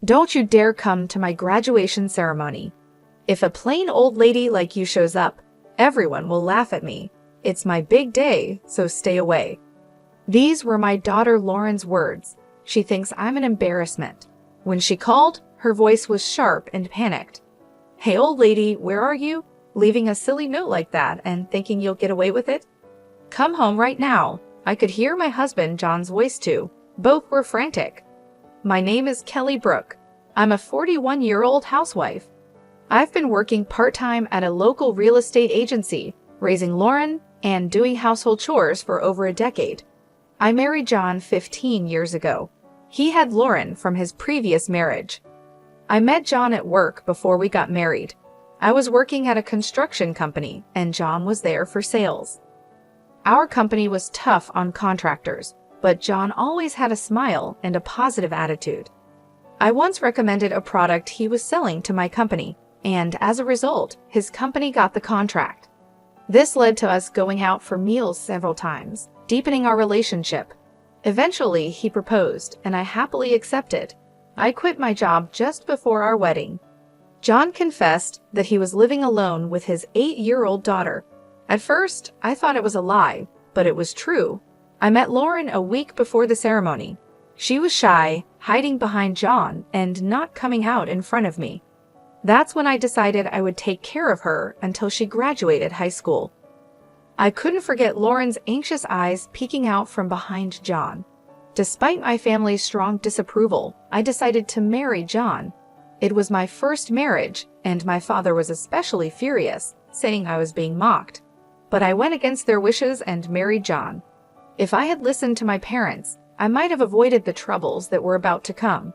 Don't you dare come to my graduation ceremony. If a plain old lady like you shows up, everyone will laugh at me. It's my big day, so stay away." These were my daughter Lauren's words. She thinks I'm an embarrassment. When she called, her voice was sharp and panicked. "Hey, old lady, where are you? Leaving a silly note like that and thinking you'll get away with it? Come home right now." I could hear my husband John's voice too. Both were frantic. "My name is Kelly Brooke. I'm a 41-year-old housewife. I've been working part-time at a local real estate agency, raising Lauren and doing household chores for over a decade. I married John 15 years ago. He had Lauren from his previous marriage. I met John at work before we got married. I was working at a construction company and John was there for sales. Our company was tough on contractors, but John always had a smile and a positive attitude. I once recommended a product he was selling to my company, and as a result, his company got the contract. This led to us going out for meals several times, deepening our relationship. Eventually, he proposed, and I happily accepted. I quit my job just before our wedding. John confessed that he was living alone with his 8-year-old daughter. At first, I thought it was a lie, but it was true. I met Lauren a week before the ceremony. She was shy, hiding behind John, and not coming out in front of me. That's when I decided I would take care of her until she graduated high school. I couldn't forget Lauren's anxious eyes peeking out from behind John. Despite my family's strong disapproval, I decided to marry John. It was my first marriage, and my father was especially furious, saying I was being mocked. But I went against their wishes and married John. If I had listened to my parents, I might have avoided the troubles that were about to come.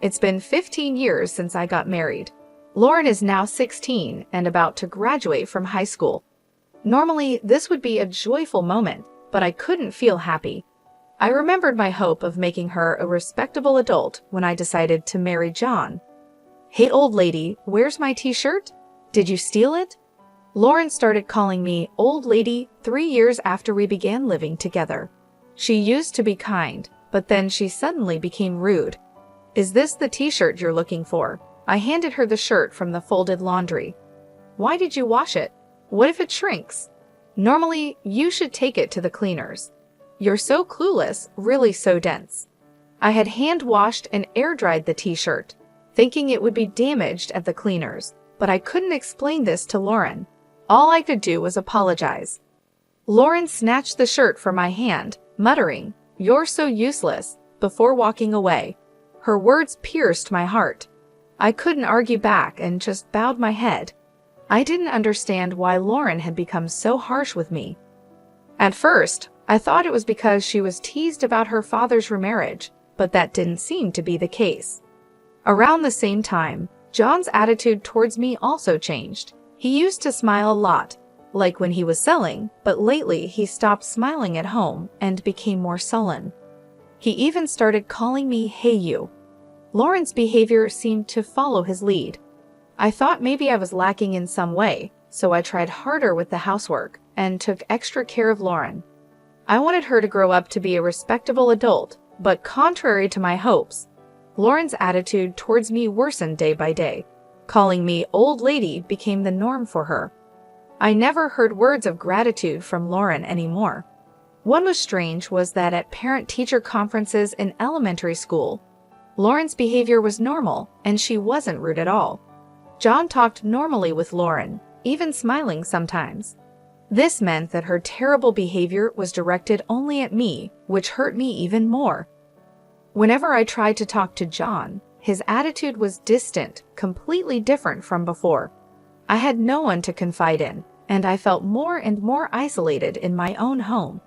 It's been 15 years since I got married. Lauren is now 16 and about to graduate from high school. Normally, this would be a joyful moment, but I couldn't feel happy. I remembered my hope of making her a respectable adult when I decided to marry John. "Hey, old lady, where's my t-shirt? Did you steal it?" Lauren started calling me old lady 3 years after we began living together. She used to be kind, but then she suddenly became rude. "Is this the t-shirt you're looking for?" I handed her the shirt from the folded laundry. "Why did you wash it? What if it shrinks? Normally, you should take it to the cleaners. You're so clueless, really so dense." I had hand-washed and air-dried the t-shirt, thinking it would be damaged at the cleaners, but I couldn't explain this to Lauren. All I could do was apologize. Lauren snatched the shirt from my hand, muttering, "You're so useless," before walking away. Her words pierced my heart. I couldn't argue back and just bowed my head. I didn't understand why Lauren had become so harsh with me. At first, I thought it was because she was teased about her father's remarriage, but that didn't seem to be the case. Around the same time, John's attitude towards me also changed. He used to smile a lot, like when he was selling, but lately he stopped smiling at home and became more sullen. He even started calling me "Hey you." Lauren's behavior seemed to follow his lead. I thought maybe I was lacking in some way, so I tried harder with the housework and took extra care of Lauren. I wanted her to grow up to be a respectable adult, but contrary to my hopes, Lauren's attitude towards me worsened day by day. Calling me old lady became the norm for her. I never heard words of gratitude from Lauren anymore. What was strange was that at parent-teacher conferences in elementary school, Lauren's behavior was normal and she wasn't rude at all. John talked normally with Lauren, even smiling sometimes. This meant that her terrible behavior was directed only at me, which hurt me even more. Whenever I tried to talk to John, his attitude was distant, completely different from before. I had no one to confide in, and I felt more and more isolated in my own home.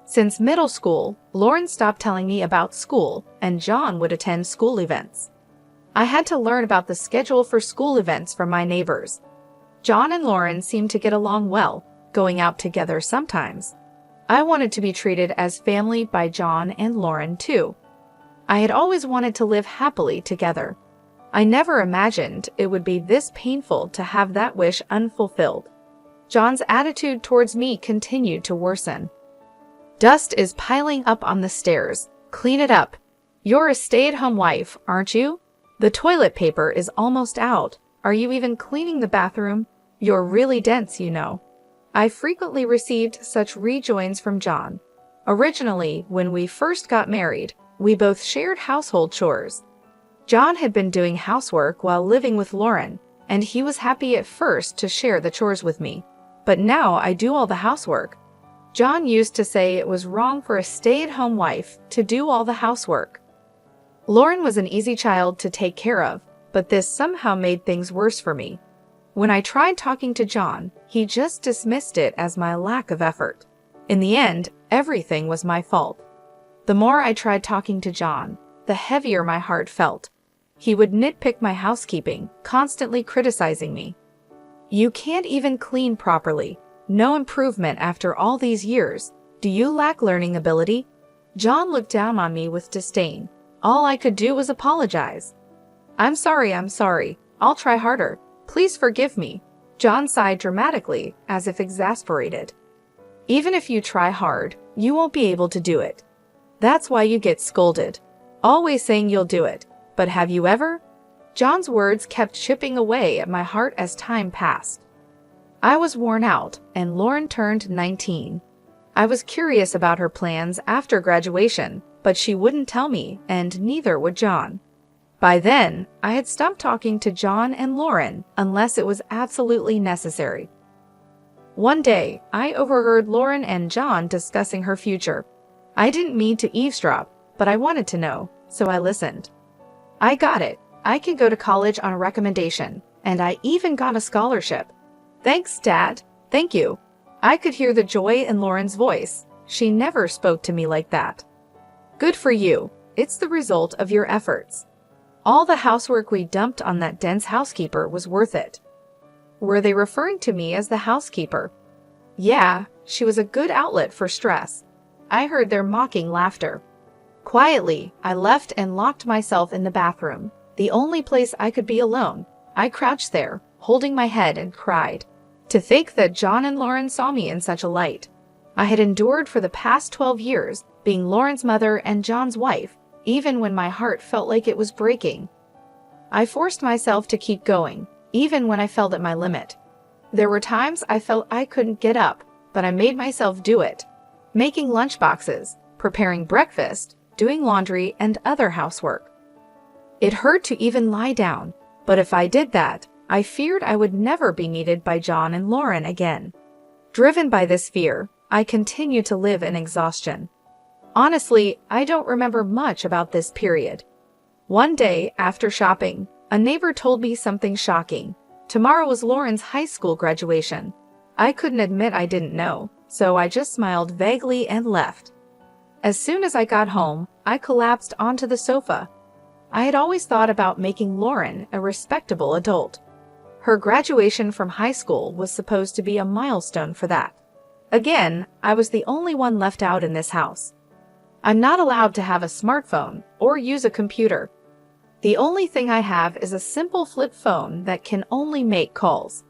Since middle school, Lauren stopped telling me about school, and John would attend school events. I had to learn about the schedule for school events from my neighbors. John and Lauren seemed to get along well, going out together sometimes. I wanted to be treated as family by John and Lauren too. I had always wanted to live happily together. I never imagined it would be this painful to have that wish unfulfilled. John's attitude towards me continued to worsen. "Dust is piling up on the stairs. Clean it up. You're a stay-at-home wife, aren't you? The toilet paper is almost out. Are you even cleaning the bathroom? You're really dense, you know. I frequently received such rejoins from John. Originally, when we first got married, we both shared household chores. John had been doing housework while living with Lauren, and he was happy at first to share the chores with me. But now I do all the housework. John used to say it was wrong for a stay-at-home wife to do all the housework. Lauren was an easy child to take care of, but this somehow made things worse for me. When I tried talking to John, he just dismissed it as my lack of effort. In the end, everything was my fault. The more I tried talking to John, the heavier my heart felt. He would nitpick my housekeeping, constantly criticizing me. You can't even clean properly. No improvement after all these years. Do you lack learning ability? John looked down on me with disdain. All I could do was apologize. I'm sorry. I'll try harder. Please forgive me. John sighed dramatically, as if exasperated. Even if you try hard, you won't be able to do it. That's why you get scolded. Always saying you'll do it. But have you ever? John's words kept chipping away at my heart as time passed. I was worn out, and Lauren turned 19. I was curious about her plans after graduation, but she wouldn't tell me, and neither would John. By then, I had stopped talking to John and Lauren unless it was absolutely necessary. One day, I overheard Lauren and John discussing her future. I didn't mean to eavesdrop, but I wanted to know, so I listened. I got it. I could go to college on a recommendation, and I even got a scholarship. Thanks, Dad. Thank you. I could hear the joy in Lauren's voice. She never spoke to me like that. Good for you. It's the result of your efforts. All the housework we dumped on that dense housekeeper was worth it. Were they referring to me as the housekeeper? Yeah, she was a good outlet for stress. I heard their mocking laughter. Quietly, I left and locked myself in the bathroom, the only place I could be alone. I crouched there, holding my head, and cried. To think that John and Lauren saw me in such a light. I had endured for the past 12 years, being Lauren's mother and John's wife, even when my heart felt like it was breaking. I forced myself to keep going, even when I felt at my limit. There were times I felt I couldn't get up, but I made myself do it. Making lunchboxes, preparing breakfast, doing laundry, and other housework. It hurt to even lie down, but if I did that, I feared I would never be needed by John and Lauren again. Driven by this fear, I continued to live in exhaustion. Honestly, I don't remember much about this period. One day, after shopping, a neighbor told me something shocking. Tomorrow was Lauren's high school graduation. I couldn't admit I didn't know, so I just smiled vaguely and left. As soon as I got home, I collapsed onto the sofa. I had always thought about making Lauren a respectable adult. Her graduation from high school was supposed to be a milestone for that. Again, I was the only one left out in this house. I'm not allowed to have a smartphone or use a computer. The only thing I have is a simple flip phone that can only make calls.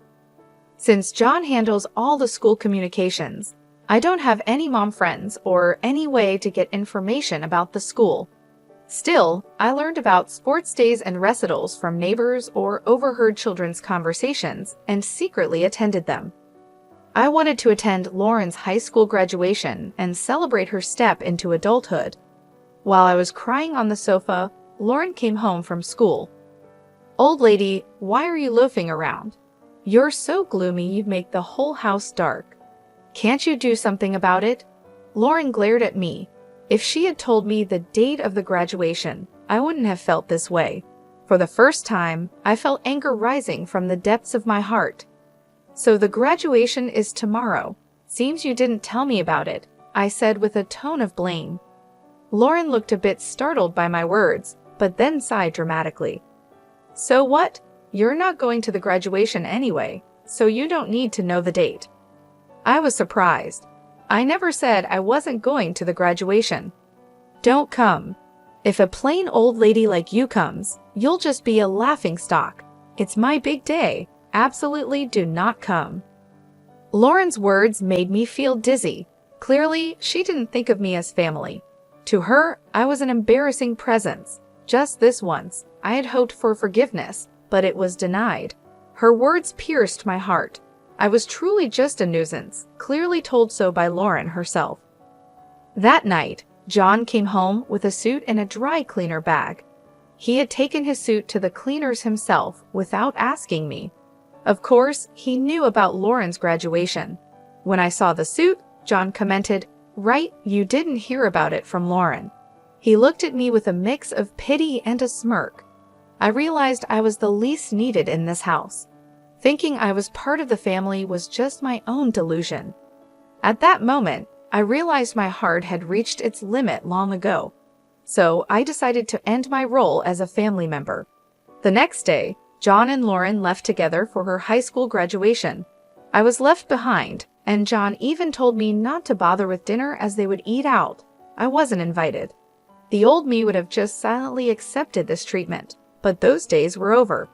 Since John handles all the school communications, I don't have any mom friends or any way to get information about the school. Still, I learned about sports days and recitals from neighbors or overheard children's conversations and secretly attended them. I wanted to attend Lauren's high school graduation and celebrate her step into adulthood. While I was crying on the sofa, Lauren came home from school. Old lady, why are you loafing around? You're so gloomy you'd make the whole house dark. Can't you do something about it? Lauren glared at me. If she had told me the date of the graduation, I wouldn't have felt this way. For the first time, I felt anger rising from the depths of my heart. So the graduation is tomorrow. Seems you didn't tell me about it, I said with a tone of blame. Lauren looked a bit startled by my words, but then sighed dramatically. So what? You're not going to the graduation anyway, so you don't need to know the date. I was surprised. I never said I wasn't going to the graduation. Don't come. If a plain old lady like you comes, you'll just be a laughingstock. It's my big day. Absolutely do not come. Lauren's words made me feel dizzy. Clearly, she didn't think of me as family. To her, I was an embarrassing presence. Just this once, I had hoped for forgiveness, but it was denied. Her words pierced my heart. I was truly just a nuisance, clearly told so by Lauren herself. That night, John came home with a suit and a dry cleaner bag. He had taken his suit to the cleaners himself without asking me. Of course, he knew about Lauren's graduation. When I saw the suit, John commented, "Right, you didn't hear about it from Lauren." He looked at me with a mix of pity and a smirk. I realized I was the least needed in this house. Thinking I was part of the family was just my own delusion. At that moment, I realized my heart had reached its limit long ago. So I decided to end my role as a family member. The next day, John and Lauren left together for her high school graduation. I was left behind, and John even told me not to bother with dinner as they would eat out. I wasn't invited. The old me would have just silently accepted this treatment, but those days were over.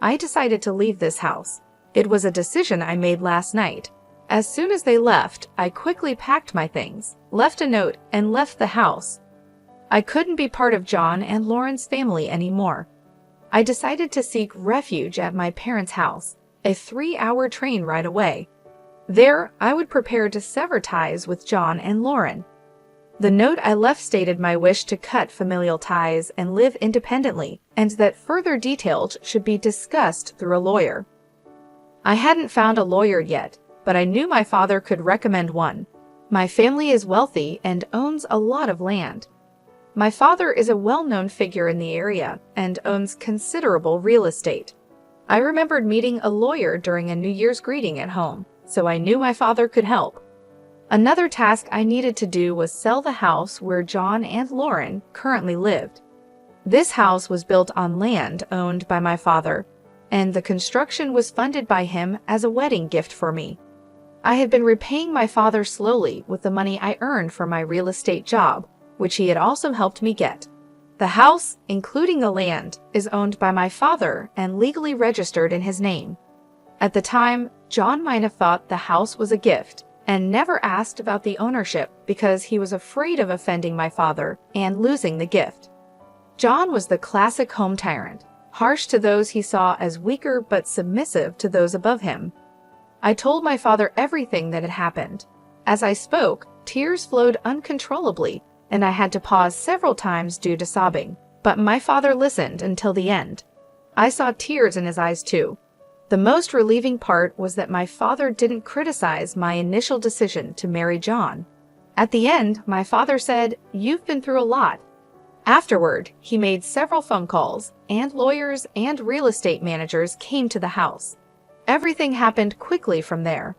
I decided to leave this house. It was a decision I made last night. As soon as they left, I quickly packed my things, left a note, and left the house. I couldn't be part of John and Lauren's family anymore. I decided to seek refuge at my parents' house, a 3-hour train ride away. There, I would prepare to sever ties with John and Lauren. The note I left stated my wish to cut familial ties and live independently, and that further details should be discussed through a lawyer. I hadn't found a lawyer yet, but I knew my father could recommend one. My family is wealthy and owns a lot of land. My father is a well-known figure in the area and owns considerable real estate. I remembered meeting a lawyer during a New Year's greeting at home, so I knew my father could help. Another task I needed to do was sell the house where John and Lauren currently lived. This house was built on land owned by my father, and the construction was funded by him as a wedding gift for me. I had been repaying my father slowly with the money I earned from my real estate job, which he had also helped me get. The house, including the land, is owned by my father and legally registered in his name. At the time, John might have thought the house was a gift and never asked about the ownership because he was afraid of offending my father and losing the gift. John was the classic home tyrant, harsh to those he saw as weaker but submissive to those above him. I told my father everything that had happened. As I spoke, tears flowed uncontrollably, and I had to pause several times due to sobbing, but my father listened until the end. I saw tears in his eyes too. The most relieving part was that my father didn't criticize my initial decision to marry John. At the end, my father said, "You've been through a lot." Afterward, he made several phone calls, and lawyers and real estate managers came to the house. Everything happened quickly from there.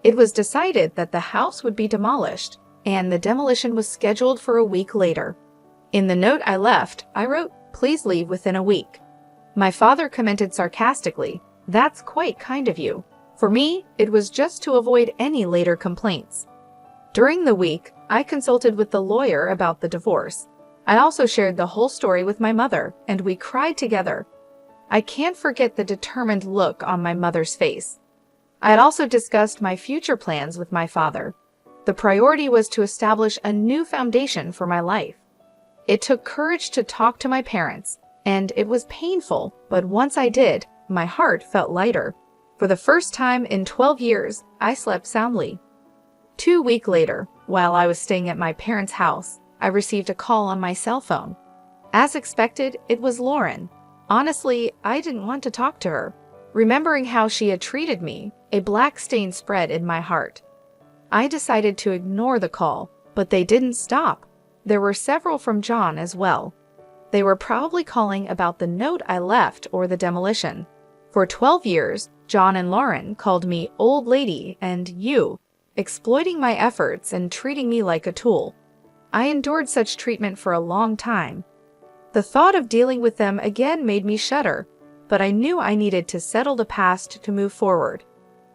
It was decided that the house would be demolished, and the demolition was scheduled for a week later. In the note I left, I wrote, "Please leave within a week." My father commented sarcastically, "That's quite kind of you." For me, it was just to avoid any later complaints. During the week, I consulted with the lawyer about the divorce. I also shared the whole story with my mother, and we cried together. I can't forget the determined look on my mother's face. I had also discussed my future plans with my father. The priority was to establish a new foundation for my life. It took courage to talk to my parents, and it was painful, but once I did, my heart felt lighter. For the first time in 12 years, I slept soundly. 2 weeks later, while I was staying at my parents' house, I received a call on my cell phone. As expected, it was Lauren. Honestly, I didn't want to talk to her. Remembering how she had treated me, a black stain spread in my heart. I decided to ignore the call, but they didn't stop. There were several from John as well. They were probably calling about the note I left or the demolition. For 12 years, John and Lauren called me old lady and you, exploiting my efforts and treating me like a tool. I endured such treatment for a long time. The thought of dealing with them again made me shudder, but I knew I needed to settle the past to move forward.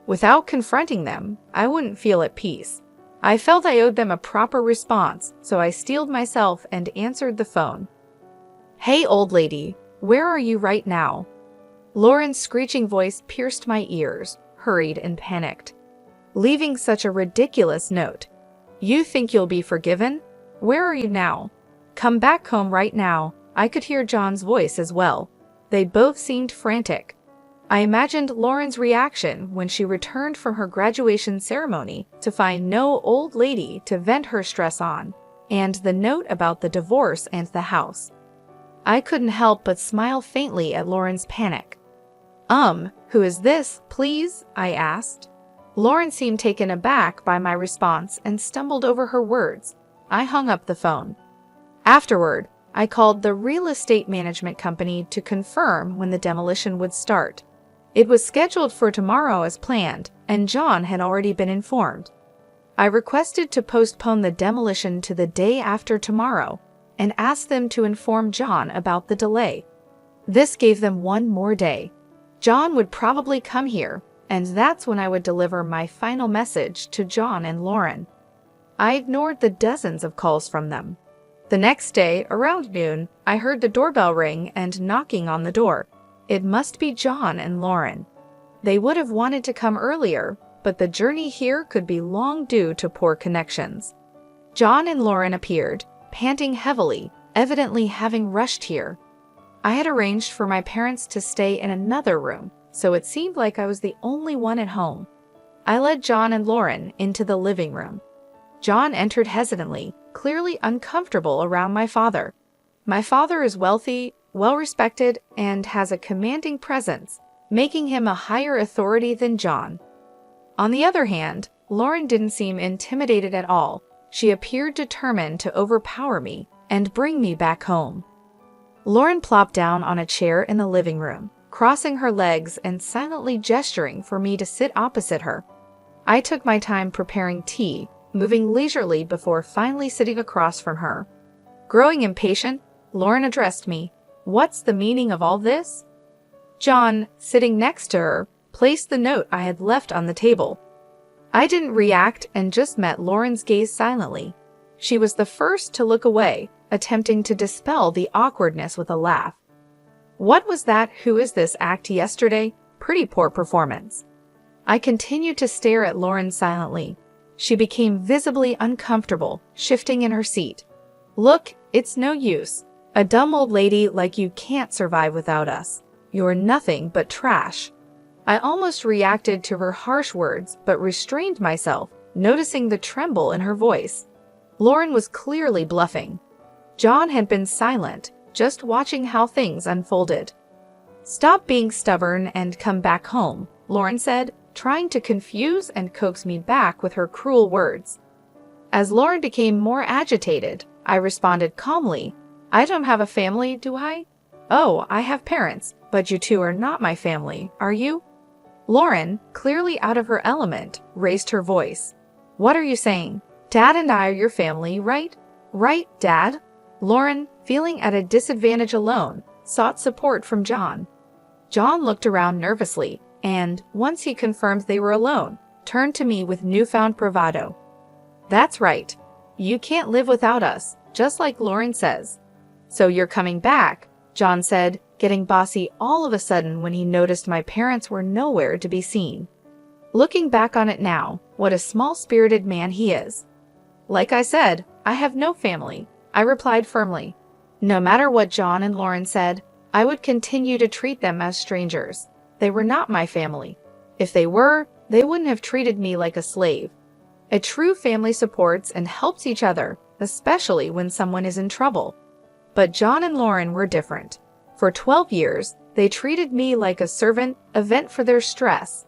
Without confronting them, I wouldn't feel at peace. I felt I owed them a proper response, so I steeled myself and answered the phone. "Hey, old lady, where are you right now?" Lauren's screeching voice pierced my ears, hurried and panicked. "Leaving such a ridiculous note. You think you'll be forgiven? Where are you now? Come back home right now. I could hear John's voice as well. They both seemed frantic. I imagined Lauren's reaction when she returned from her graduation ceremony to find no old lady to vent her stress on, and the note about the divorce and the house. I couldn't help but smile faintly at Lauren's panic. Who is this, please?" I asked. Lauren seemed taken aback by my response and stumbled over her words. I hung up the phone. Afterward, I called the real estate management company to confirm when the demolition would start. It was scheduled for tomorrow as planned, and John had already been informed. I requested to postpone the demolition to the day after tomorrow and asked them to inform John about the delay. This gave them one more day. John would probably come here, and that's when I would deliver my final message to John and Lauren. I ignored the dozens of calls from them. The next day, around noon, I heard the doorbell ring and knocking on the door. It must be John and Lauren. They would have wanted to come earlier, but the journey here could be long due to poor connections. John and Lauren appeared, panting heavily, evidently having rushed here. I had arranged for my parents to stay in another room, so it seemed like I was the only one at home. I led John and Lauren into the living room. John entered hesitantly, clearly uncomfortable around my father. My father is wealthy, well-respected, and has a commanding presence, making him a higher authority than John. On the other hand, Lauren didn't seem intimidated at all. She appeared determined to overpower me and bring me back home. Lauren plopped down on a chair in the living room, crossing her legs and silently gesturing for me to sit opposite her. I took my time preparing tea, moving leisurely before finally sitting across from her. Growing impatient, Lauren addressed me. "What's the meaning of all this?" John, sitting next to her, placed the note I had left on the table. I didn't react and just met Lauren's gaze silently. She was the first to look away, attempting to dispel the awkwardness with a laugh. "What was that 'who is this' act yesterday? Pretty poor performance." I continued to stare at Lauren silently. She became visibly uncomfortable, shifting in her seat. "Look, it's no use. A dumb old lady like you can't survive without us. You're nothing but trash." I almost reacted to her harsh words, but restrained myself, noticing the tremble in her voice. Lauren was clearly bluffing. John had been silent, just watching how things unfolded. "Stop being stubborn and come back home," Lauren said, trying to confuse and coax me back with her cruel words. As Lauren became more agitated, I responded calmly, "I don't have a family, do I?" "Oh, I have parents, but you two are not my family, are you?" Lauren, clearly out of her element, raised her voice. "What are you saying? Dad and I are your family, right?" "Right, Dad?" Lauren, feeling at a disadvantage alone, sought support from John. John looked around nervously, and, once he confirmed they were alone, turned to me with newfound bravado. "That's right. You can't live without us, just like Lauren says." "So you're coming back," John said, getting bossy all of a sudden when he noticed my parents were nowhere to be seen. Looking back on it now, what a small-spirited man he is. "Like I said, I have no family," I replied firmly. No matter what John and Lauren said, I would continue to treat them as strangers. They were not my family. If they were, they wouldn't have treated me like a slave. A true family supports and helps each other, especially when someone is in trouble. But John and Lauren were different. For 12 years, they treated me like a servant, a vent for their stress.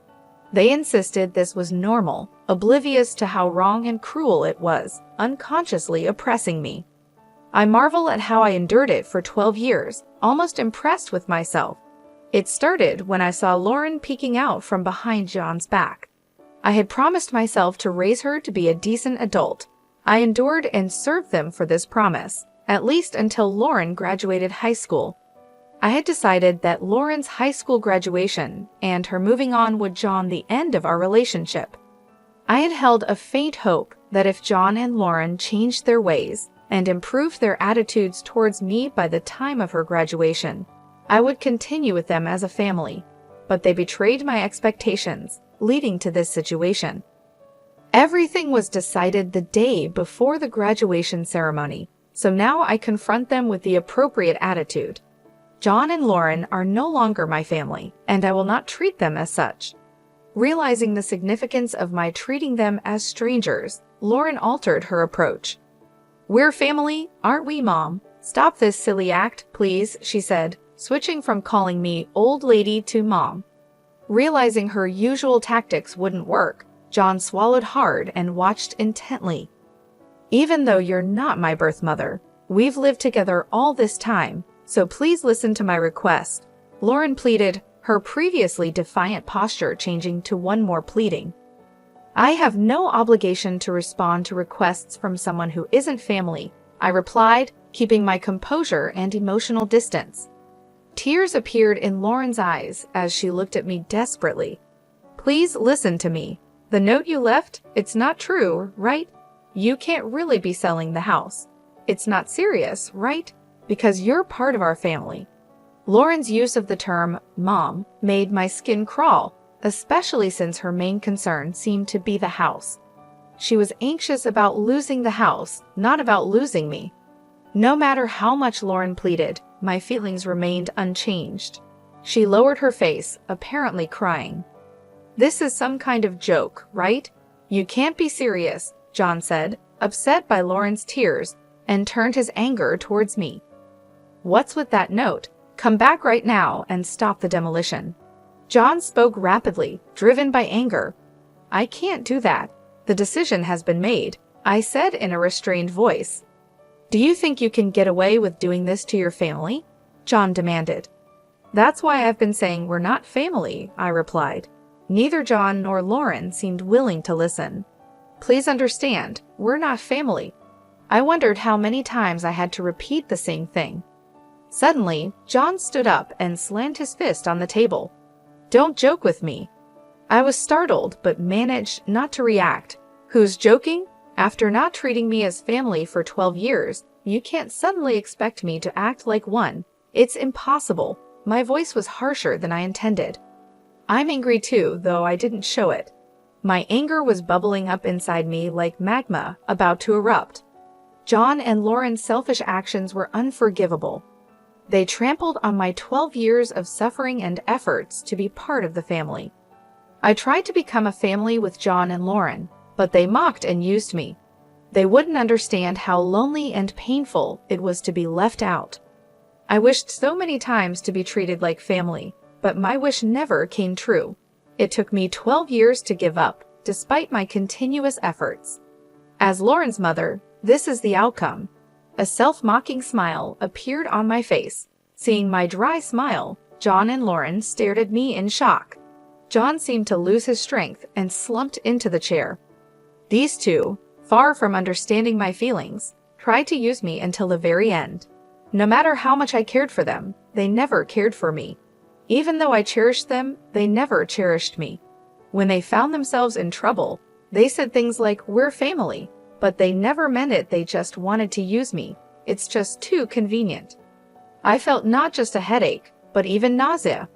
They insisted this was normal, oblivious to how wrong and cruel it was, unconsciously oppressing me. I marvel at how I endured it for 12 years, almost impressed with myself. It started when I saw Lauren peeking out from behind John's back. I had promised myself to raise her to be a decent adult. I endured and served them for this promise, at least until Lauren graduated high school. I had decided that Lauren's high school graduation and her moving on would John the end of our relationship. I had held a faint hope that if John and Lauren changed their ways and improved their attitudes towards me by the time of her graduation, I would continue with them as a family. But they betrayed my expectations, leading to this situation. Everything was decided the day before the graduation ceremony, so now I confront them with the appropriate attitude. John and Lauren are no longer my family, and I will not treat them as such. Realizing the significance of my treating them as strangers, Lauren altered her approach. "We're family, aren't we, Mom? Stop this silly act, please," she said, switching from calling me old lady to Mom. Realizing her usual tactics wouldn't work, John swallowed hard and watched intently. "Even though you're not my birth mother, we've lived together all this time, so please listen to my request," Lauren pleaded, her previously defiant posture changing to one more pleading. "I have no obligation to respond to requests from someone who isn't family," I replied, keeping my composure and emotional distance. Tears appeared in Lauren's eyes as she looked at me desperately. "Please listen to me. The note you left, it's not true, right? You can't really be selling the house. It's not serious, right? Because you're part of our family." Lauren's use of the term "mom" made my skin crawl, especially since her main concern seemed to be the house. She was anxious about losing the house, not about losing me. No matter how much Lauren pleaded, my feelings remained unchanged. She lowered her face, apparently crying. "This is some kind of joke, right? You can't be serious," John said, upset by Lauren's tears, and turned his anger towards me. "What's with that note? Come back right now and stop the demolition." John spoke rapidly, driven by anger. "I can't do that. The decision has been made," I said in a restrained voice. "Do you think you can get away with doing this to your family?" John demanded. "That's why I've been saying we're not family," I replied. Neither John nor Lauren seemed willing to listen. "Please understand, we're not family." I wondered how many times I had to repeat the same thing. Suddenly, John stood up and slammed his fist on the table. "Don't joke with me." I was startled but managed not to react. "Who's joking? After not treating me as family for 12 years, you can't suddenly expect me to act like one. It's impossible." My voice was harsher than I intended. "I'm angry too, though I didn't show it." My anger was bubbling up inside me like magma about to erupt. John and Lauren's selfish actions were unforgivable. They trampled on my 12 years of suffering and efforts to be part of the family. I tried to become a family with John and Lauren, but they mocked and used me. They wouldn't understand how lonely and painful it was to be left out. I wished so many times to be treated like family, but my wish never came true. It took me 12 years to give up, despite my continuous efforts. As Lauren's mother, this is the outcome. A self-mocking smile appeared on my face. Seeing my dry smile, John and Lauren stared at me in shock. John seemed to lose his strength and slumped into the chair. These two, far from understanding my feelings, tried to use me until the very end. No matter how much I cared for them, they never cared for me. Even though I cherished them, they never cherished me. When they found themselves in trouble, they said things like, "We're family," but they never meant it. They just wanted to use me. It's just too convenient. I felt not just a headache, but even nausea.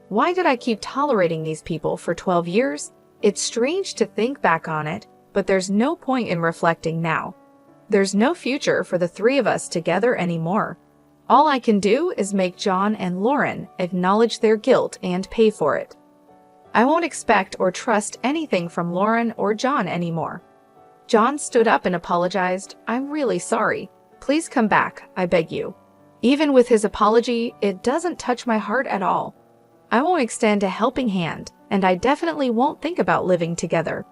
Why did I keep tolerating these people for 12 years? It's strange to think back on it, but there's no point in reflecting now. There's no future for the three of us together anymore. All I can do is make John and Lauren acknowledge their guilt and pay for it. I won't expect or trust anything from Lauren or John anymore. John stood up and apologized. "I'm really sorry. Please come back, I beg you." Even with his apology, it doesn't touch my heart at all. I won't extend a helping hand, and I definitely won't think about living together.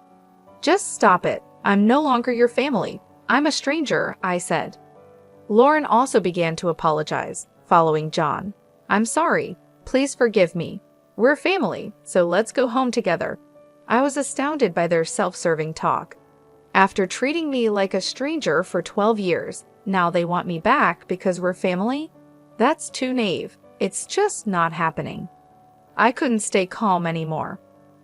"Just stop it. I'm no longer your family. I'm a stranger," I said. Lauren also began to apologize, following John. "I'm sorry. Please forgive me. We're family, so let's go home together." I was astounded by their self-serving talk. After treating me like a stranger for 12 years, now they want me back because we're family? That's too naive. It's just not happening. I couldn't stay calm anymore.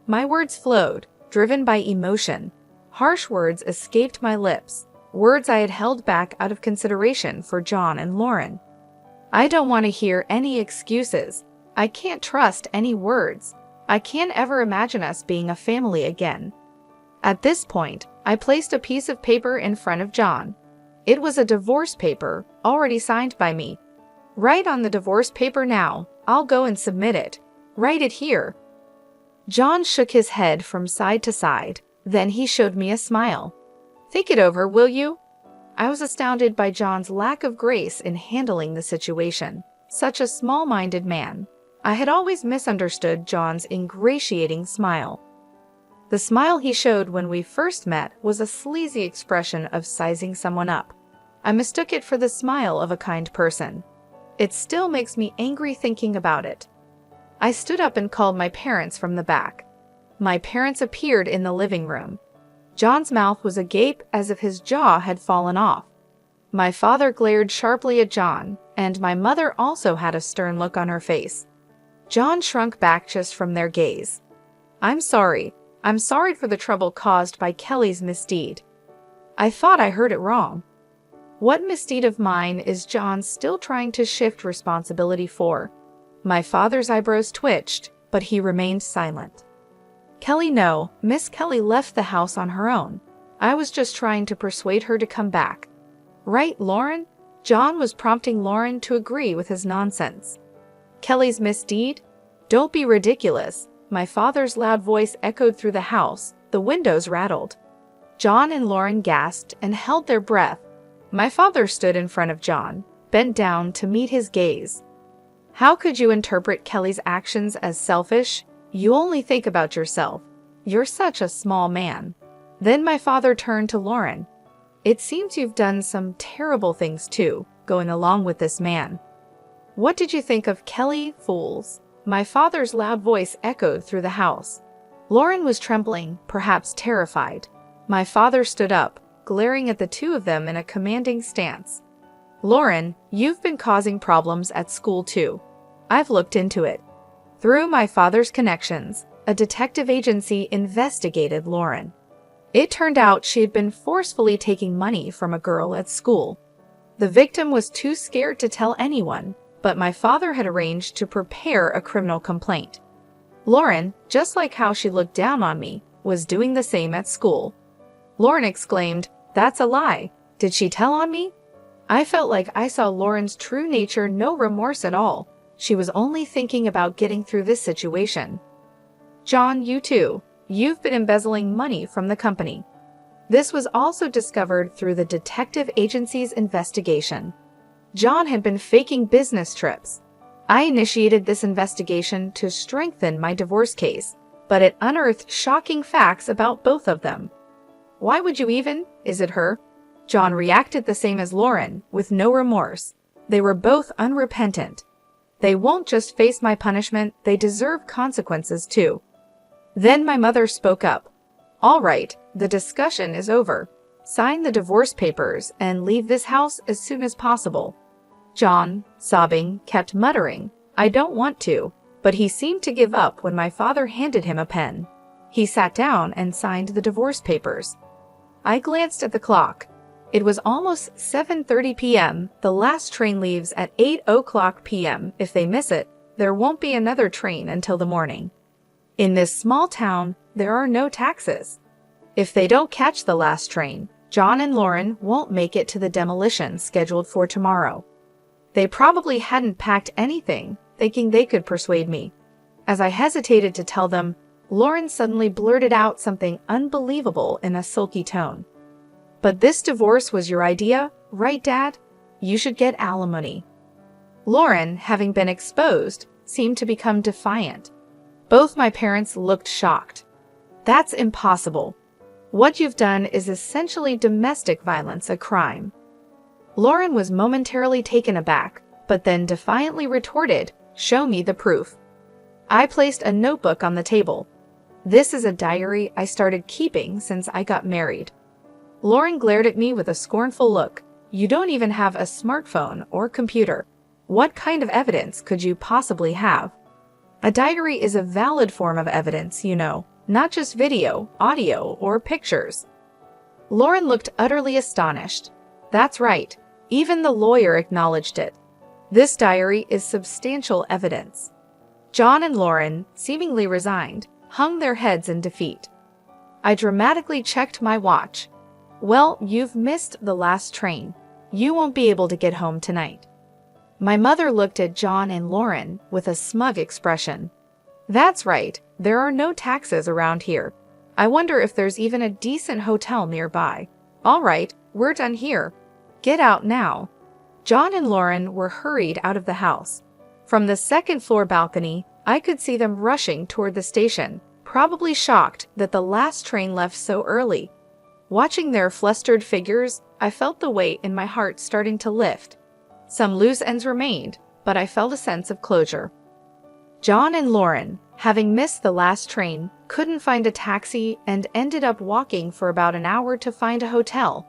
My words flowed, driven by emotion. Harsh words escaped my lips, words I had held back out of consideration for John and Lauren. I don't want to hear any excuses. I can't trust any words. I can't ever imagine us being a family again. At this point, I placed a piece of paper in front of John. It was a divorce paper, already signed by me. Write on the divorce paper now. I'll go and submit it. Write it here. John shook his head from side to side. Then he showed me a smile. Think it over, will you? I was astounded by John's lack of grace in handling the situation. Such a small-minded man. I had always misunderstood John's ingratiating smile. The smile he showed when we first met was a sleazy expression of sizing someone up. I mistook it for the smile of a kind person. It still makes me angry thinking about it. I stood up and called my parents from the back. My parents appeared in the living room. John's mouth was agape as if his jaw had fallen off. My father glared sharply at John, and my mother also had a stern look on her face. John shrunk back just from their gaze. I'm sorry for the trouble caused by Kelly's misdeed. I thought I heard it wrong. What misdeed of mine is John still trying to shift responsibility for? My father's eyebrows twitched, but he remained silent. Kelly, no, Miss Kelly left the house on her own. I was just trying to persuade her to come back. Right, Lauren? John was prompting Lauren to agree with his nonsense. Kelly's misdeed? Don't be ridiculous. My father's loud voice echoed through the house. The windows rattled. John and Lauren gasped and held their breath. My father stood in front of John, bent down to meet his gaze. How could you interpret Kelly's actions as selfish? You only think about yourself. You're such a small man. Then my father turned to Lauren. It seems you've done some terrible things too, going along with this man. What did you think of Kelly, fools? My father's loud voice echoed through the house. Lauren was trembling, perhaps terrified. My father stood up, glaring at the two of them in a commanding stance. Lauren, you've been causing problems at school too. I've looked into it. Through my father's connections, a detective agency investigated Lauren. It turned out she had been forcefully taking money from a girl at school. The victim was too scared to tell anyone, but my father had arranged to prepare a criminal complaint. Lauren, just like how she looked down on me, was doing the same at school. Lauren exclaimed, "That's a lie. Did she tell on me?" I felt like I saw Lauren's true nature, no remorse at all. She was only thinking about getting through this situation. John, you too. You've been embezzling money from the company. This was also discovered through the detective agency's investigation. John had been faking business trips. I initiated this investigation to strengthen my divorce case, but it unearthed shocking facts about both of them. Why would you even? Is it her? John reacted the same as Lauren, with no remorse. They were both unrepentant. They won't just face my punishment, they deserve consequences too. Then my mother spoke up. All right, the discussion is over. Sign the divorce papers and leave this house as soon as possible. John, sobbing, kept muttering, I don't want to, but he seemed to give up when my father handed him a pen. He sat down and signed the divorce papers. I glanced at the clock. It was almost 7:30 p.m. The last train leaves at 8:00 p.m. If they miss it, there won't be another train until the morning. In this small town, there are no taxis. If they don't catch the last train, John and Lauren won't make it to the demolition scheduled for tomorrow. They probably hadn't packed anything, thinking they could persuade me. As I hesitated to tell them, Lauren suddenly blurted out something unbelievable in a sulky tone. But this divorce was your idea, right, Dad? You should get alimony. Lauren, having been exposed, seemed to become defiant. Both my parents looked shocked. That's impossible. What you've done is essentially domestic violence, a crime. Lauren was momentarily taken aback, but then defiantly retorted, show me the proof. I placed a notebook on the table. This is a diary I started keeping since I got married. Lauren glared at me with a scornful look. You don't even have a smartphone or computer. What kind of evidence could you possibly have? A diary is a valid form of evidence, you know, not just video, audio, or pictures. Lauren looked utterly astonished. That's right. Even the lawyer acknowledged it. This diary is substantial evidence. John and Lauren, seemingly resigned, hung their heads in defeat. I dramatically checked my watch. Well, you've missed the last train. You won't be able to get home tonight. My mother looked at John and Lauren with a smug expression. That's right, there are no taxis around here. I wonder if there's even a decent hotel nearby. All right, we're done here. Get out now. John and Lauren were hurried out of the house. From the second-floor balcony, I could see them rushing toward the station, probably shocked that the last train left so early. Watching their flustered figures, I felt the weight in my heart starting to lift. Some loose ends remained, but I felt a sense of closure. John and Lauren, having missed the last train, couldn't find a taxi and ended up walking for about an hour to find a hotel.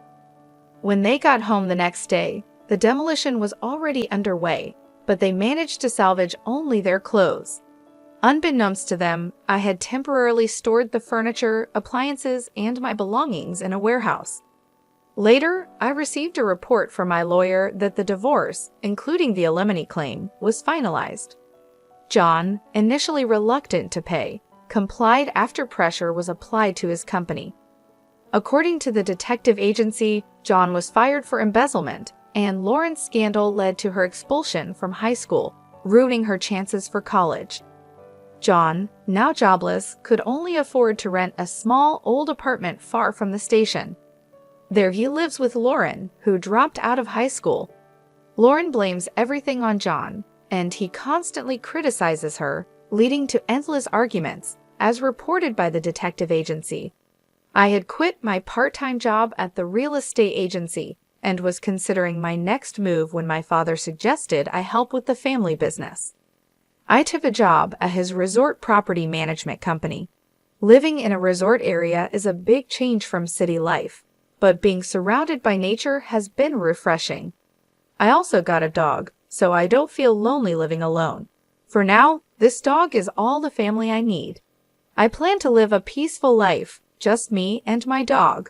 When they got home the next day, the demolition was already underway, but they managed to salvage only their clothes. Unbeknownst to them, I had temporarily stored the furniture, appliances, and my belongings in a warehouse. Later, I received a report from my lawyer that the divorce, including the alimony claim, was finalized. John, initially reluctant to pay, complied after pressure was applied to his company. According to the detective agency, John was fired for embezzlement, and Lauren's scandal led to her expulsion from high school, ruining her chances for college. John, now jobless, could only afford to rent a small, old apartment far from the station. There he lives with Lauren, who dropped out of high school. Lauren blames everything on John, and he constantly criticizes her, leading to endless arguments, as reported by the detective agency. I had quit my part-time job at the real estate agency and was considering my next move when my father suggested I help with the family business. I took a job at his resort property management company. Living in a resort area is a big change from city life, but being surrounded by nature has been refreshing. I also got a dog, so I don't feel lonely living alone. For now, this dog is all the family I need. I plan to live a peaceful life, just me and my dog.